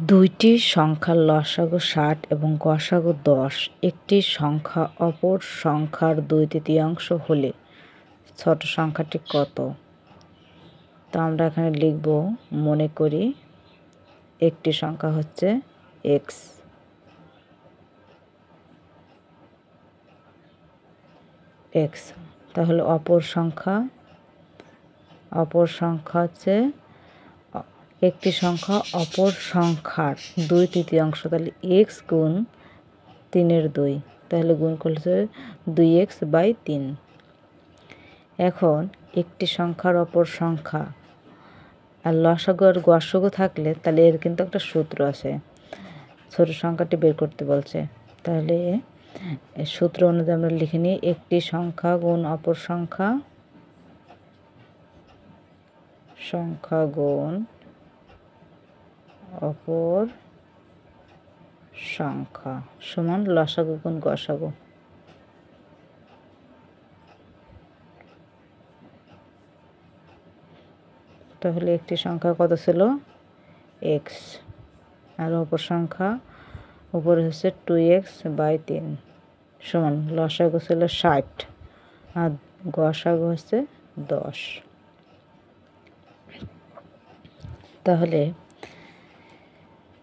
দুইটি সংখ্যার লসাগু ৬০ এবং গসাগু ১০ একটি সংখ্যা অপর সংখ্যার ২/৩ হলে ছোট সংখ্যাটি কত? তো আমরা এখানে লিখব, মনে করি একটি সংখ্যা হচ্ছে এক্স, তাহলে অপর সংখ্যা হচ্ছে একটি সংখ্যা অপর সংখ্যার ২/৩, তাহলে এক্স গুণ ৩/২, তাহলে গুণ করলে 2x/3। এখন একটি সংখ্যার অপর সংখ্যা আর লসাগু আর গসাগু থাকলে তাহলে এর কিন্তু একটা সূত্র আছে, ছোট সংখ্যাটি বের করতে বলছে। তাহলে সূত্র অনুযায়ী আমরা লিখে নিই, একটি সংখ্যা গুণ অপর সংখ্যা গুণ অপর সংখ্যা সমান লসাগু গুণ গসাগু। তাহলে একটি সংখ্যা কত ছিল? এক্স, আর অপর সংখ্যা উপরে হচ্ছে 2x/3 সমান লসাগু ছিল ৬০ আর গসাগু হচ্ছে ১০। তাহলে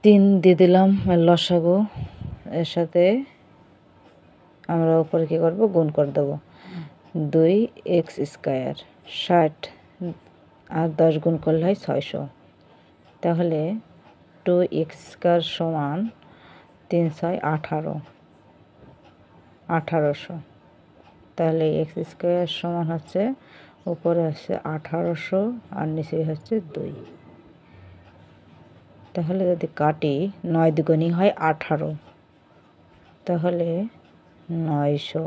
৩ দিয়ে দিলাম লসাগু, এর সাথে আমরা উপরে কী করব? গুণ করে দেবো, 2x²। ৬০ আর ১০ গুণ করলে হয় ৬০০। তাহলে 2x² সমান ৩×৬ = ১৮০০। তাহলে x² সমান হচ্ছে উপরে হচ্ছে ১৮০০ আর নিচে হচ্ছে ২। তাহলে যদি কাটি ৯ দুগুণী হয় ১৮, তাহলে ৯০০।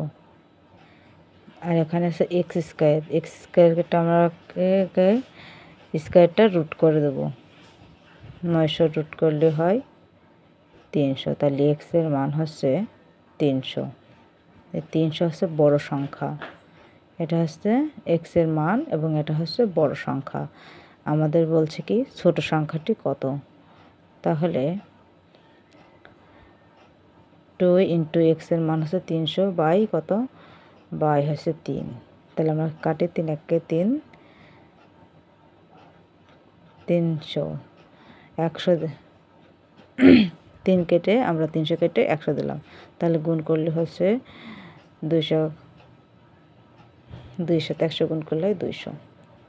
আর এখানে আছে x²টা আমরা স্কোয়ারটা রুট করে দেবো, ৯০০ রুট করলে হয় ৩০০। তাহলে এক্সের মান হচ্ছে ৩০০। এই ৩০০ হচ্ছে বড় সংখ্যা, এটা হচ্ছে এক্সের মান এবং এটা হচ্ছে বড় সংখ্যা। আমাদের বলছে কি ছোট সংখ্যাটি কত? তাহলে 2 × x এর মান হচ্ছে ৩০০ বাই কত? বাই হচ্ছে ৩। তাহলে আমরা কাটি ৩ × ১ = ৩, ৩০০, ১০০ ৩ কেটে আমরা ৩০০ কেটে ১০০ দিলাম, তাহলে গুণ করলে হচ্ছে ২০০, ২০০ সাথে ১০০ গুণ করলে ২০০।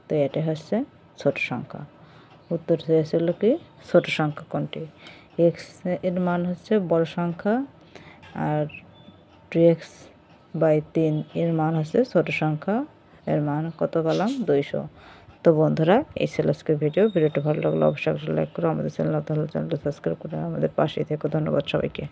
তো এটা হচ্ছে ছোট সংখ্যা। উত্তর হয়েছিল কি ছোট সংখ্যা কোনটি? এক্স এর মান হচ্ছে বড় সংখ্যা আর 2x/3 এর মান হচ্ছে ছোট সংখ্যা, এর মান কত পেলাম? ২০০। তো বন্ধুরা, এই ছিল আজকের ভিডিওটি ভালো লাগলে অবশ্যই লাইক করো, আমাদের চ্যানেলটা সাবস্ক্রাইব করে আমাদের পাশেই থেকো। ধন্যবাদ সবাইকে।